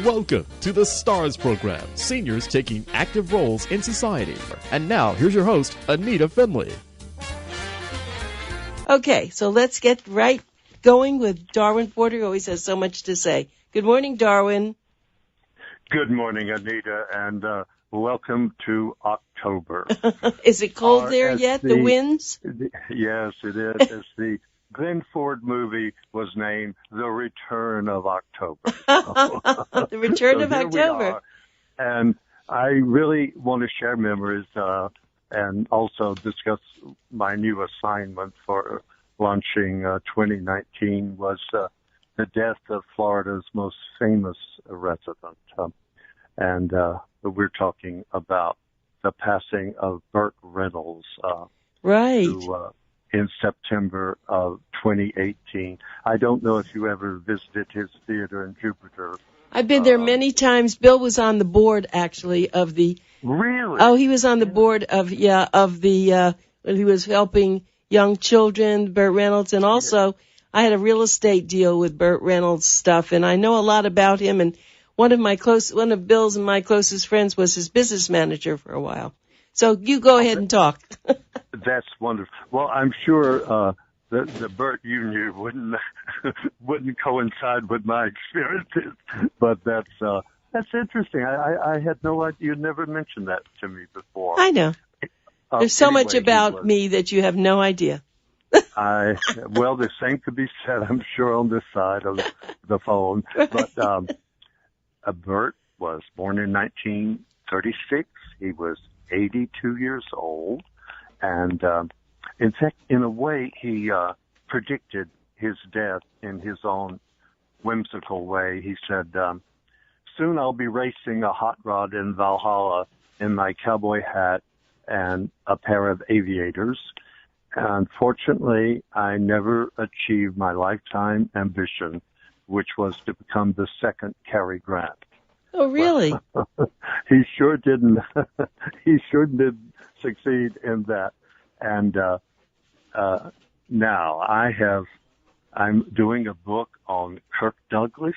Welcome to the STARS program, seniors taking active roles in society. And now, here's your host, ANITA FINLEY. Okay, so let's get right going with Darwin Porter, who always has so much to say. Good morning, Darwin. Good morning, Anita, and welcome to October. Is it cold there yet, the winds? Yes, it is. As the Glenn Ford movie was named The Return of October. The Return of October. And I really want to share memories and also discuss my new assignment for launching 2019 was the death of Florida's most famous resident. And we're talking about the passing of Burt Reynolds. Right. In September of 2018. I don't know if you ever visited his theater in Jupiter. I've been there many times. Bill was on the board, actually, of the... Really? Oh, he was on the board of when he was helping young children, Burt Reynolds, and also I had a real estate deal with Burt Reynolds stuff, and I know a lot about him, and one of Bill's and my closest friends was his business manager for a while. So you go ahead and talk. That's wonderful. Well, I'm sure the Burt you knew wouldn't coincide with my experiences, but that's interesting. I had no idea. You never mentioned that to me before. I know. There's so much about me that you have no idea. Well, the same could be said, I'm sure, on this side of the phone. Right. But Burt was born in 1936. He was 82 years old. And in fact, in a way, he predicted his death in his own whimsical way. He said, soon I'll be racing a hot rod in Valhalla in my cowboy hat and a pair of aviators. Unfortunately, I never achieved my lifetime ambition, which was to become the second Cary Grant. Oh, really? He sure didn't. He sure did succeed in that. And now I'm doing a book on Kirk Douglas,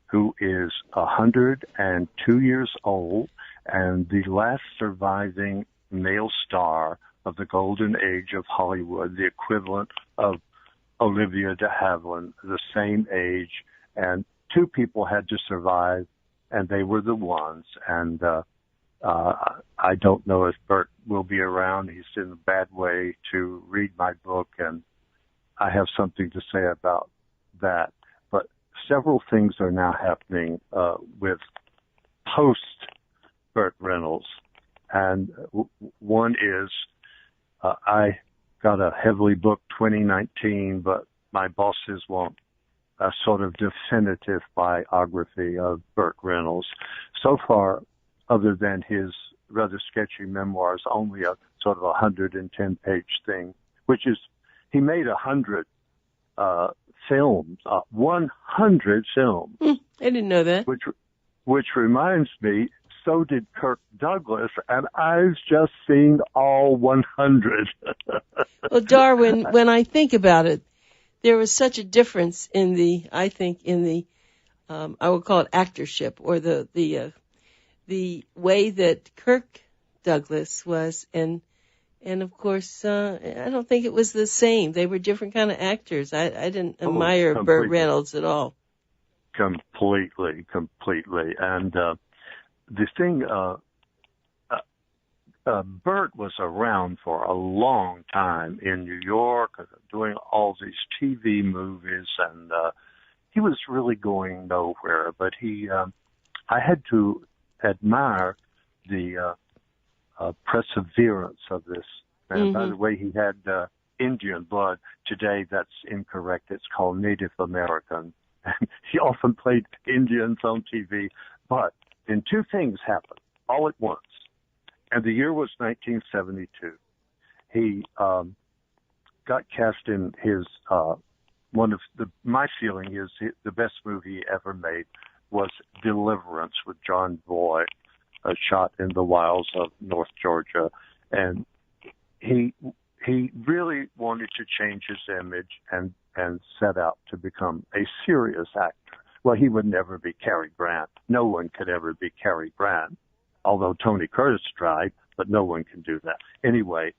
who is 102 years old and the last surviving male star of the golden age of Hollywood, the equivalent of Olivia de Havilland, the same age. And two people had to survive, and they were the ones. And I don't know if Burt will be around. He's in a bad way to read my book, and I have something to say about that. But several things are now happening with post-Burt Reynolds. And one is I got a heavily booked 2019, but my bosses want a sort of definitive biography of Burt Reynolds. So far, other than his rather sketchy memoirs, only a sort of 110-page thing, which is, he made 100 films, 100 films. I didn't know that. Which reminds me, so did Kirk Douglas, and I've just seen all 100. Well, Darwin, when I think about it, there was such a difference in I would call it actorship, or the way that Kirk Douglas was, and of course, I don't think it was the same. They were different kind of actors. I didn't admire Burt Reynolds at all. Completely. And the thing, Burt was around for a long time in New York, doing all these TV movies, and he was really going nowhere. But I had to admire the perseverance of this man. Mm-hmm. By the way, he had Indian blood. Today, that's incorrect. It's called Native American. He often played Indians on TV, but then two things happened all at once. And the year was 1972. He got cast in his my feeling is the best movie he ever made was Deliverance with John Boy, shot in the wilds of North Georgia. And he really wanted to change his image and set out to become a serious actor. well, he would never be Cary Grant. No one could ever be Cary Grant, although Tony Curtis tried, but no one can do that. Anyway,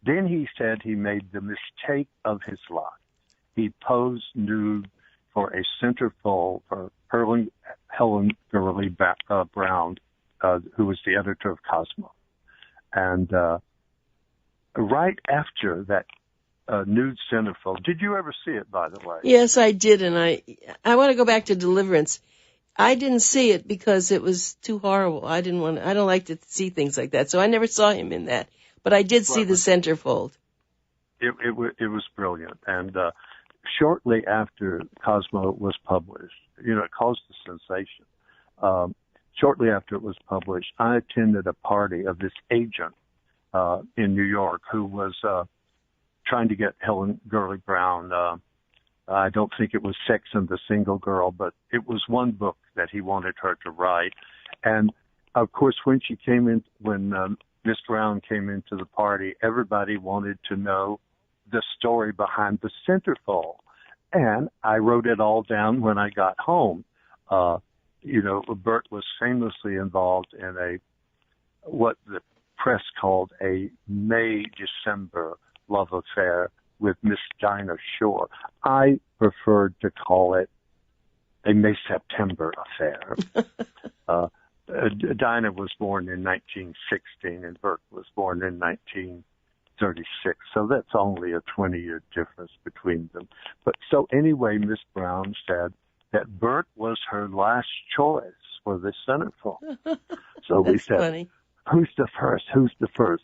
then he said he made the mistake of his life. He posed nude for a centerfold for Helen Gurley Brown, who was the editor of Cosmo. And right after that nude centerfold, did you ever see it, by the way? Yes, I did, and I want to go back to Deliverance. I didn't see it because it was too horrible. I don't like to see things like that, so I never saw him in that. But I did see the centerfold. It was brilliant, and shortly after Cosmo was published, it caused a sensation. Shortly after it was published, I attended a party of this agent in New York who was trying to get Helen Gurley Brown. I don't think it was Sex and the Single Girl, but it was one book that he wanted her to write. And of course, when Miss Brown came into the party, everybody wanted to know the story behind the centerfold. And I wrote it all down when I got home. Bert was famously involved in what the press called a May-December love affair with Miss Dinah Shore. I preferred to call it a May-September affair. Dinah was born in 1916 and Bert was born in 1936. So that's only a 20-year difference between them. But so anyway, Miss Brown said that Bert was her last choice for the centerfold. So we said, funny. Who's the first? Who's the first?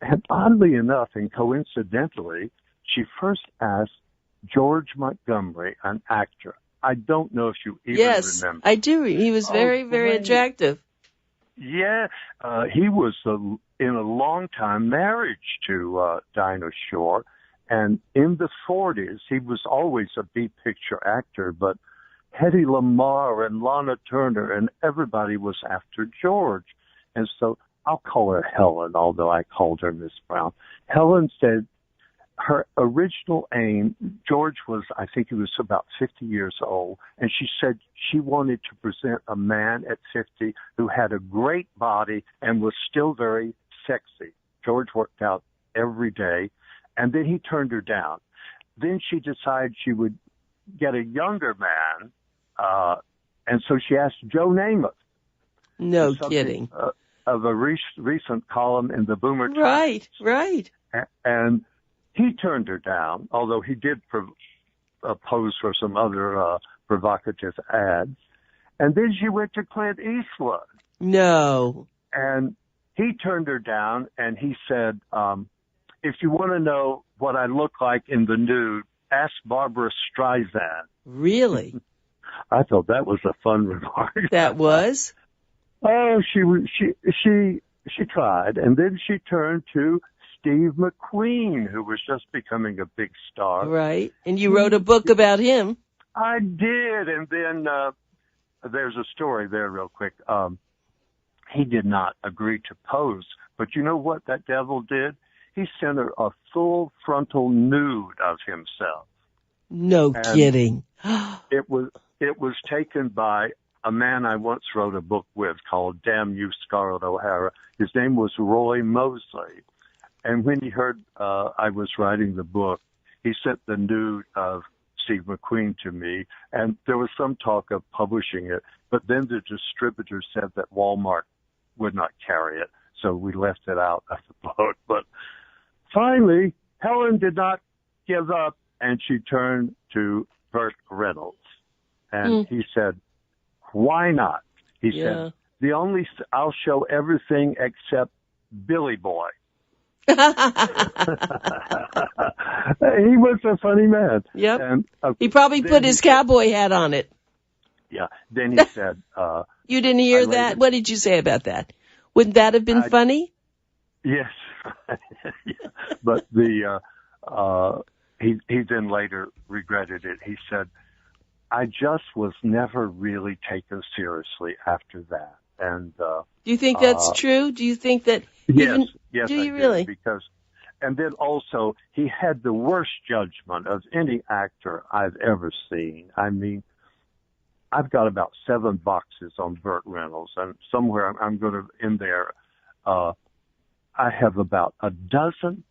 And oddly enough and coincidentally, she first asked George Montgomery, an actor. I don't know if you even remember. Yes, I do. He was very, very attractive. Yeah, he was in a long-time marriage to Dinah Shore, and in the 40s, he was always a B-picture actor, but Hedy Lamarr and Lana Turner and everybody was after George. And so I'll call her Helen, although I called her Miss Brown. Helen said her original aim, George was, I think he was about 50 years old, and she said she wanted to present a man at 50 who had a great body and was still very sexy. George worked out every day, and then he turned her down. Then she decided she would get a younger man, and so she asked Joe Namath. No kidding. Of a recent column in the BOOMER Right, Times. right. And he turned her down, although he did pose for some other provocative ads. And then she went to Clint Eastwood. No. And he turned her down, and he said, if you want to know what I look like in the nude, ask Barbara Streisand. Really? I thought that was a fun remark. That was? Oh, she tried, and then she turned to Steve McQueen, who was just becoming a big star. Right, and you wrote a book about him. I did, and then there's a story there real quick. He did not agree to pose, but you know what that devil did? He sent her a full frontal nude of himself. No kidding. It was taken by a man I once wrote a book with called Damn You, Scarlett O'Hara. His name was Roy Mosley. And when he heard I was writing the book, he sent the nude of Steve McQueen to me. And there was some talk of publishing it. But then the distributor said that Walmart would not carry it. So we left it out of the book. But finally, Helen did not give up, and she turned to Burt Reynolds. And he said, why not? He said, I'll show everything except Billy Boy. He was a funny man. Yep. And, he probably put his cowboy hat on it. Yeah. Then he said, you didn't hear that? What did you say about that? Wouldn't that have been funny? Yes. Yeah. But he then later regretted it. He said, I just was never really taken seriously after that. And do you think that's true? Do you think that yes, do you really? Because, and then also he had the worst judgment of any actor I've ever seen. I mean, I've got about 7 boxes on Burt Reynolds, and somewhere I'm going to in there. I have about a dozen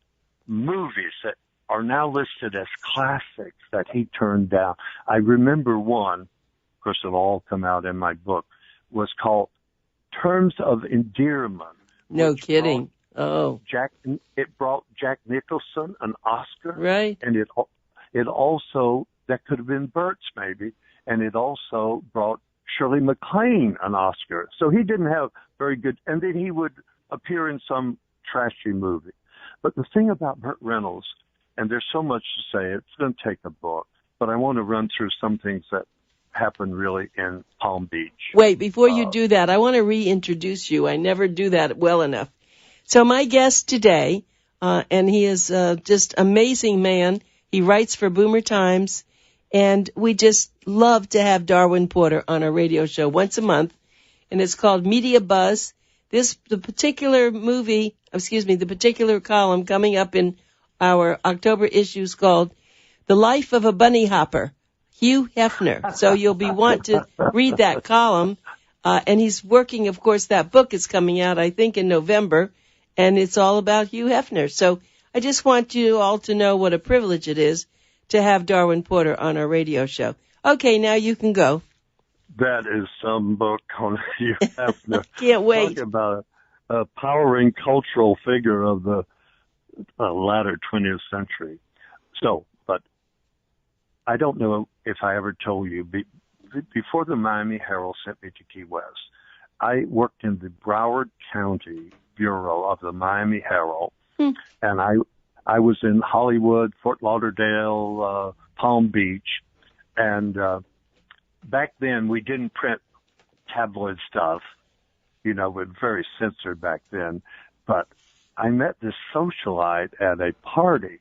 movies that are now listed as classics that he turned down. I remember one, of course, it'll all come out in my book, was called Terms of Endearment. No kidding. It brought Jack Nicholson an Oscar. Right. And it also, that could have been Burt's maybe, and it also brought Shirley MacLaine an Oscar. So he didn't have very good, and then he would appear in some trashy movie. But the thing about Burt Reynolds, and there's so much to say, it's going to take a book, but I want to run through some things that happened really in Palm Beach. Wait, before you do that, I want to reintroduce you. I never do that well enough. So my guest today, and he is just amazing man. He writes for Boomer Times, and we just love to have Darwin Porter on our radio show once a month, and it's called Media Buzz. The particular column coming up in our October issue is called The Life of a Bunny Hopper, Hugh Hefner. So you'll be want to read that column. And he's working, of course, that book is coming out, I think, in November, and it's all about Hugh Hefner. So I just want you all to know what a privilege it is to have Darwin Porter on our radio show. Okay, now you can go. That is some book on Hugh Hefner. Can't wait. Talk about a powering cultural figure of the latter 20th century. So, but I don't know if I ever told you, before the Miami Herald sent me to Key West, I worked in the Broward County Bureau of the Miami Herald, and I was in Hollywood, Fort Lauderdale, Palm Beach, and back then we didn't print tabloid stuff, we're very censored back then, but I met this socialite at a party,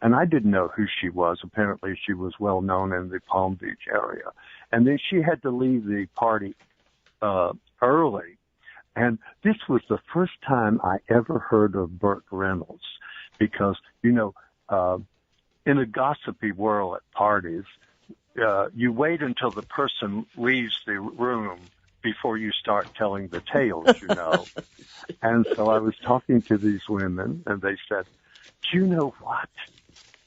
and I didn't know who she was. Apparently she was well known in the Palm Beach area. And then she had to leave the party early. And this was the first time I ever heard of Burt Reynolds because, in a gossipy world at parties, you wait until the person leaves the room before you start telling the tales, And so I was talking to these women, and they said, do you know what?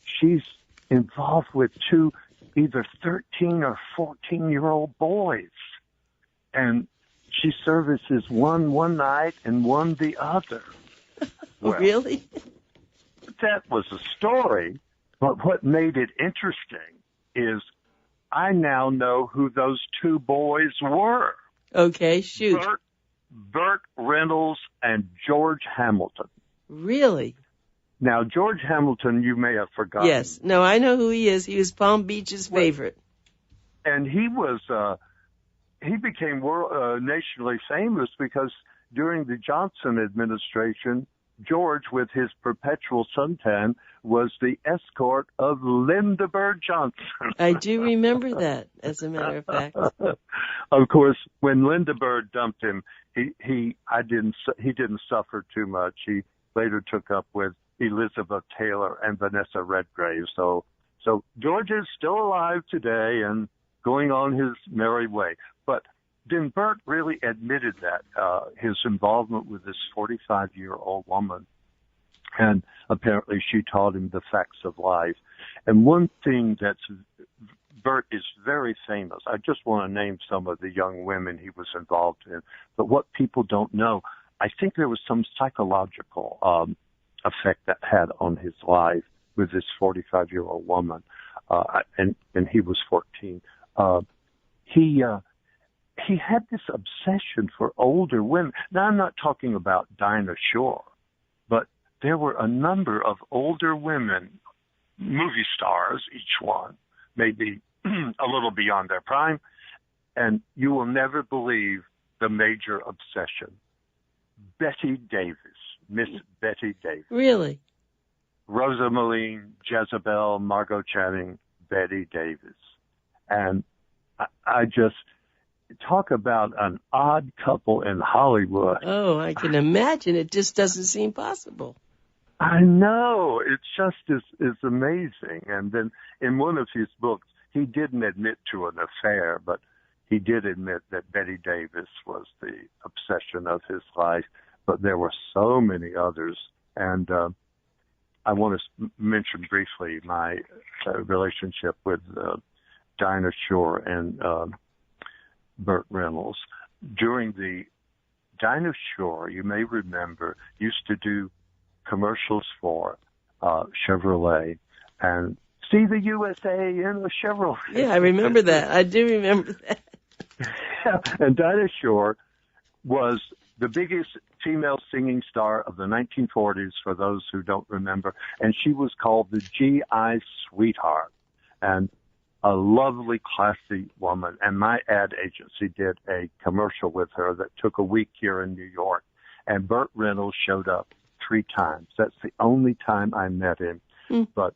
She's involved with 2 either 13 or 14-year-old boys. And she services one night and one the other. Well, really? That was a story, but what made it interesting is I now know who those 2 boys were. Okay, shoot. Burt Reynolds and George Hamilton. Really? Now, George Hamilton, you may have forgotten. Yes. No, I know who he is. He was Palm Beach's favorite. And he was, he became nationally famous because during the Johnson administration, George, with his perpetual suntan, was the escort of Linda Bird Johnson. I do remember that, as a matter of fact. Of course, when Linda Bird dumped him, he didn't suffer too much. He later took up with Elizabeth Taylor and Vanessa Redgrave. So George is still alive today and going on his merry way. But then Burt really admitted that his involvement with this 45-year-old woman, and apparently she taught him the facts of life. And one thing Burt is very famous. I just want to name some of the young women he was involved in. But what people don't know, I think there was some psychological effect that had on his life with this 45-year-old woman, and he was 14. He had this obsession for older women. Now, I'm not talking about Dinah Shore, but there were a number of older women, movie stars, each one, maybe a little beyond their prime, and you will never believe the major obsession. Betty Davis, Miss Betty Davis. Really? Rosa Maline, Jezebel, Margot Channing, Betty Davis. And I just talk about an odd couple in Hollywood. Oh, I can imagine. It just doesn't seem possible. I know. It just is amazing. And then in one of his books, he didn't admit to an affair, but he did admit that Betty Davis was the obsession of his life, but there were so many others. And I want to mention briefly my relationship with Dinah Shore and Burt Reynolds. During the Dinah Shore, you may remember, used to do commercials for Chevrolet and see the USA in a Chevrolet. Yeah, I remember that. I do remember that. Yeah. And Dinah Shore was the biggest female singing star of the 1940s, for those who don't remember, and she was called the GI Sweetheart, and a lovely, classy woman. And my ad agency did a commercial with her that took a week here in New York, and Burt Reynolds showed up 3 times. That's the only time I met him, but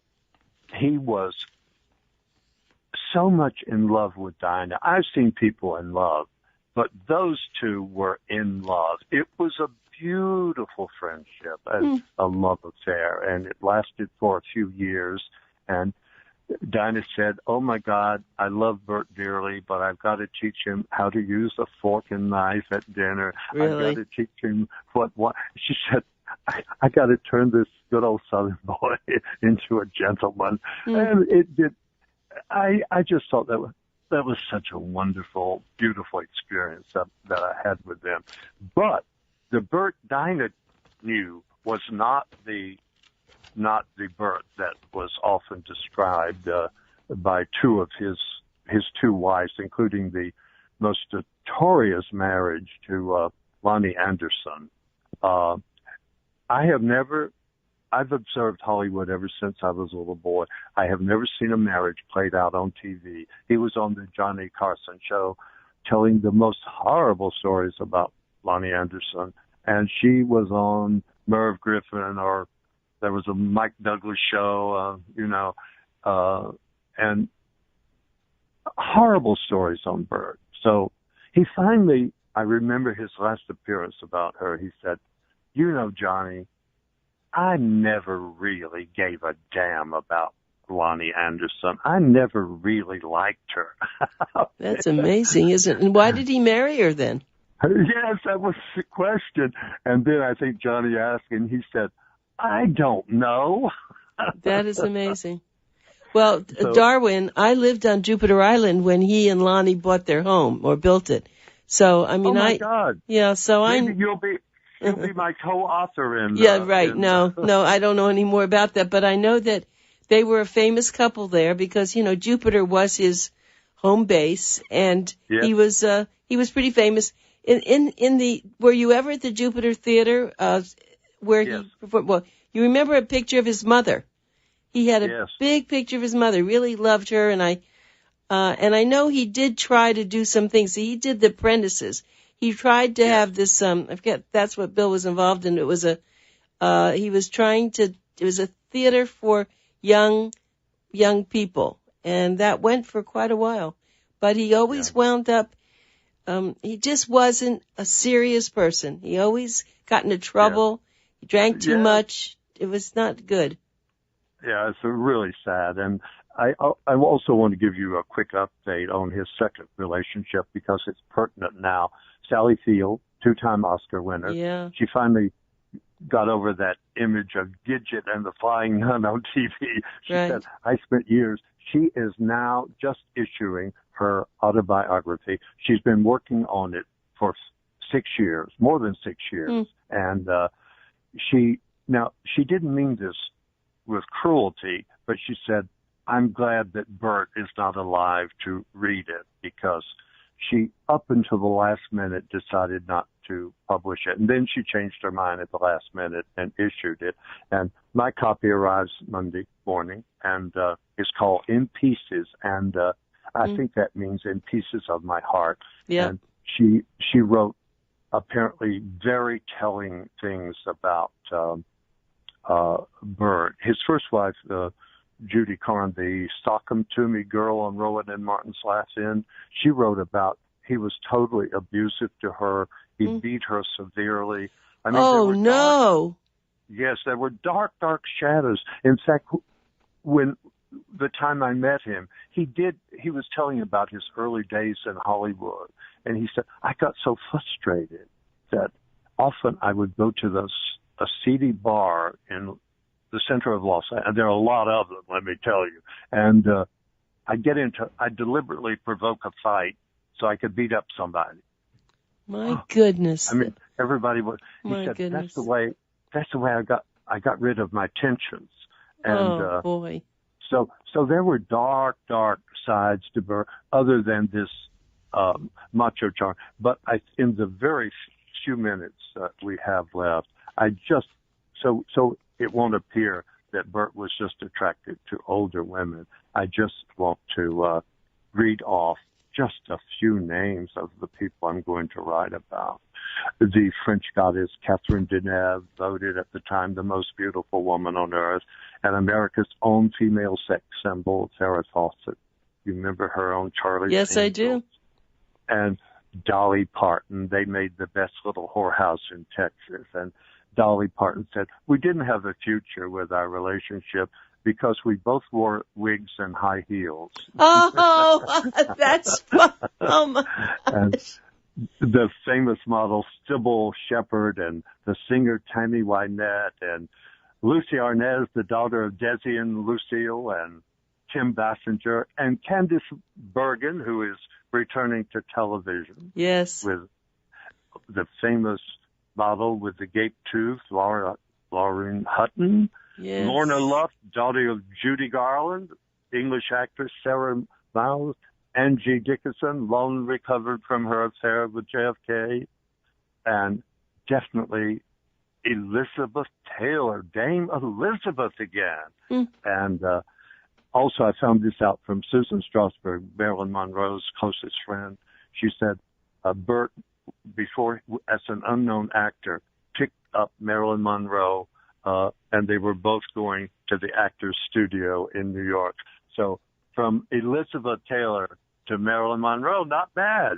he was so much in love with Dinah. I've seen people in love, but those two were in love. It was a beautiful friendship, a love affair, and it lasted for a few years. And Dinah said, "Oh my God, I love Burt dearly, but I've got to teach him how to use a fork and knife at dinner. Really? I've got to teach him what." She said, I got to turn this good old Southern boy into a gentleman. And it did. I just thought that was such a wonderful, beautiful experience that I had with them. But the Burt Dinah knew was not the Burt that was often described by 2 of his 2 wives, including the most notorious marriage to Lonnie Anderson. I've observed Hollywood ever since I was a little boy. I have never seen a marriage played out on TV. He was on the Johnny Carson show telling the most horrible stories about Lonnie Anderson, and she was on Merv Griffin, or there was a Mike Douglas show, and horrible stories on Burt. So he finally, I remember his last appearance about her, he said, "You know, Johnny, I never really gave a damn about Lonnie Anderson. I never really liked her." That's amazing, isn't it? And why did he marry her then? Yes, that was the question. And then I think Johnny asked, and he said, "I don't know." That is amazing. Well, Darwin, I lived on Jupiter Island when he and Lonnie bought their home or built it. So, I mean, oh my God. Yeah, so Maybe you'll be my co-author in. Yeah, right. No, I don't know any more about that, but I know that they were a famous couple there because, Jupiter was his home base, and he was pretty famous. Were you ever at the Jupiter Theater, where he performed? Well, you remember a picture of his mother. He had a big picture of his mother, really loved her, and I know he did try to do some things. He did The Apprentices. He tried to have this, I forget, that's what Bill was involved in. It was it was a theater for young people, and that went for quite a while. But he always wound up, he just wasn't a serious person. He always got into trouble. He drank too much. It was not good. Yeah, it's really sad. And I also want to give you a quick update on his second relationship because it's pertinent now. Sally Field, 2-time Oscar winner. Yeah. She finally got over that image of Gidget and the Flying Nun on TV. She said, "I spent years." She is now just issuing her autobiography. She's been working on it for 6 years, more than 6 years. And she didn't mean this with cruelty, but she said, "I'm glad that Burt is not alive to read it," because she, up until the last minute, decided not to publish it. And then she changed her mind at the last minute and issued it. And my copy arrives Monday morning, and it's called In Pieces. And I think that means In Pieces of My Heart. Yeah. And she wrote apparently very telling things about Burt. His first wife, Judy Carn, the "Sock 'em to Me" girl on Rowan and Martin's Last Inn, she wrote about he was totally abusive to her. He beat her severely. I mean, no. Yes, there were dark, dark shadows. In fact, when the time I met him, he was telling about his early days in Hollywood. And he said, I got so frustrated that often I would go to a seedy bar in the center of Los Angeles. There are a lot of them, let me tell you. And I deliberately provoke a fight so I could beat up somebody. My goodness. I mean, everybody would. He My said, goodness. That's the way I got rid of my tensions. And, boy. So there were dark sides to Burt other than this, macho charm. But in the very few minutes that we have left, so it won't appear that Burt was just attracted to older women. I just want to, read off just a few names of the people I'm going to write about. The French goddess Catherine Deneuve, voted at the time the most beautiful woman on earth, and America's own female sex symbol, Farrah Fawcett. You remember her on Charlie's Yes, Angels? I do. And Dolly Parton. They made the best little whorehouse in Texas. And Dolly Parton said, we didn't have a future with our relationship because we both wore wigs and high heels. Oh, that's fun. Oh, my And gosh. the famous model Sybil Shepherd and the singer Tammy Wynette and Lucy Arnaz, the daughter of Desi and Lucille, and Kim Basinger, and Candice Bergen, who is returning to television. Yes. With the famous model with the gape tooth, Lauren Hutton. Yes. Lorna Luft, daughter of Judy Garland, English actress Sarah Miles, Angie Dickinson, long recovered from her affair with JFK, and definitely Elizabeth Taylor, Dame Elizabeth again. And also I found this out from Susan Strasberg, Marilyn Monroe's closest friend. She said Burt, before as an unknown actor, picked up Marilyn Monroe, and they were both going to the Actors Studio in New York. So from Elizabeth Taylor to Marilyn Monroe, not bad.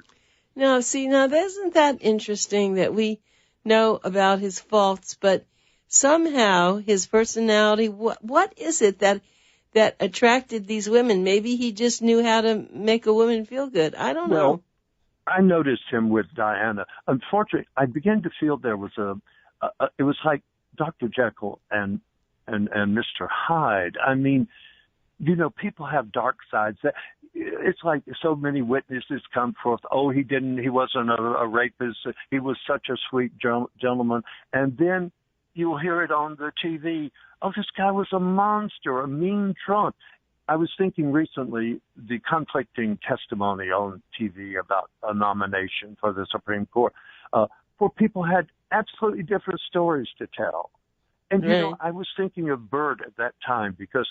Now, isn't that interesting that we know about his faults, but somehow his personality, what is it that attracted these women? Maybe he just knew how to make a woman feel good. I don't know. Well, I noticed him with Diana. Unfortunately, I began to feel there was it was like Dr. Jekyll and Mr. Hyde. I mean, you know, people have dark sides. It's like so many witnesses come forth. Oh, he wasn't a rapist. He was such a sweet gentleman. And then you'll hear it on the TV. Oh, this guy was a monster, a mean drunk. I was thinking recently the conflicting testimony on TV about a nomination for the Supreme Court, where people had absolutely different stories to tell. And, you know, I was thinking of Burt at that time because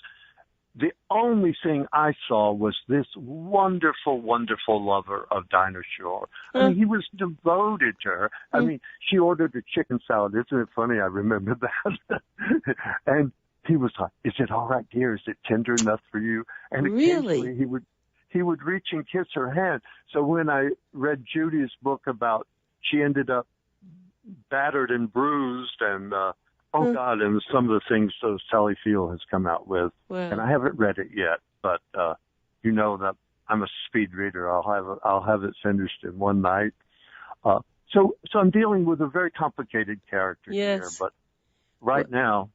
the only thing I saw was this wonderful, wonderful lover of Dinah Shore. I mean, he was devoted to her. I mean, she ordered a chicken salad. Isn't it funny? I remember that. And he was like, is it all right, dear? Is it tender enough for you? And occasionally he would reach and kiss her hand. So when I read Judy's book about she ended up battered and bruised and, God, and some of the things Sally Field has come out with. Wow. And I haven't read it yet, but, you know that I'm a speed reader. I'll have it finished in one night. So I'm dealing with a very complicated character here, but right now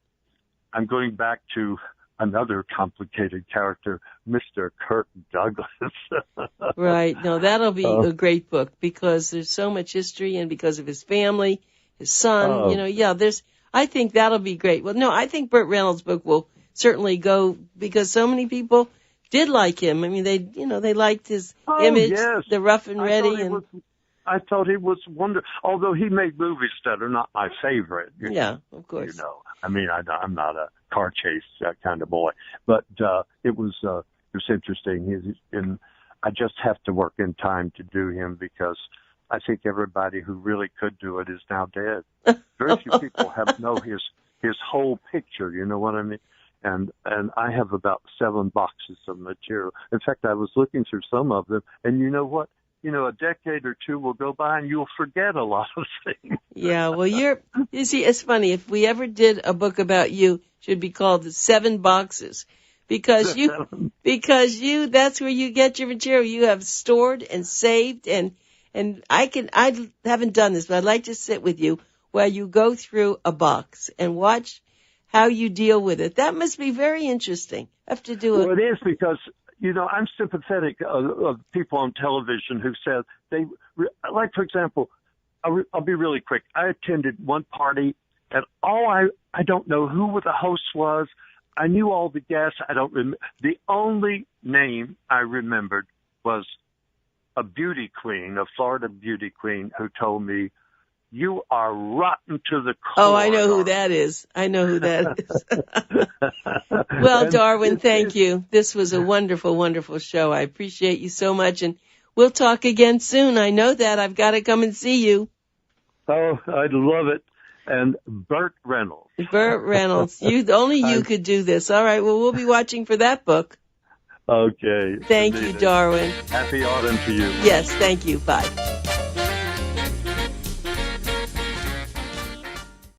I'm going back to another complicated character, Mr. Kirk Douglas. Right. No, that'll be a great book because there's so much history and because of his family, his son, I think that'll be great. Well, no, I think Burt Reynolds' book will certainly go because so many people did like him. I mean, they liked his image, the rough and ready. I thought he was wonderful, although he made movies that are not my favorite. Of course. You know, I mean, I'm not a car chase kind of boy, but it was interesting. I just have to work in time to do him because I think everybody who really could do it is now dead. Very few people know his whole picture. You know what I mean? And I have about 7 boxes of material. In fact, I was looking through some of them, and you know what? You know, a decade or two will go by and you'll forget a lot of things. Yeah, well, you see, it's funny. If we ever did a book about you, it should be called The 7 Boxes, because that's where you get your material. You have stored and saved, and I haven't done this, but I'd like to sit with you while you go through a box and watch how you deal with it. That must be very interesting. I have to do it. Well, it is because, I'm sympathetic of people on television who said like, for example, I'll be really quick. I attended one party, and I don't know who the host was. I knew all the guests. I don't remember. The only name I remembered was a beauty queen, a Florida beauty queen, who told me, "You are rotten to the core." Oh, I know who that is. Well, Darwin, thank you. This was a wonderful, wonderful show. I appreciate you so much, and we'll talk again soon. I know that. I've got to come and see you. Oh, I'd love it. And Burt Reynolds. Burt Reynolds. You could do this. All right. Well, we'll be watching for that book. Okay. Thank you, Darwin. Happy autumn to you. Yes, thank you. Bye.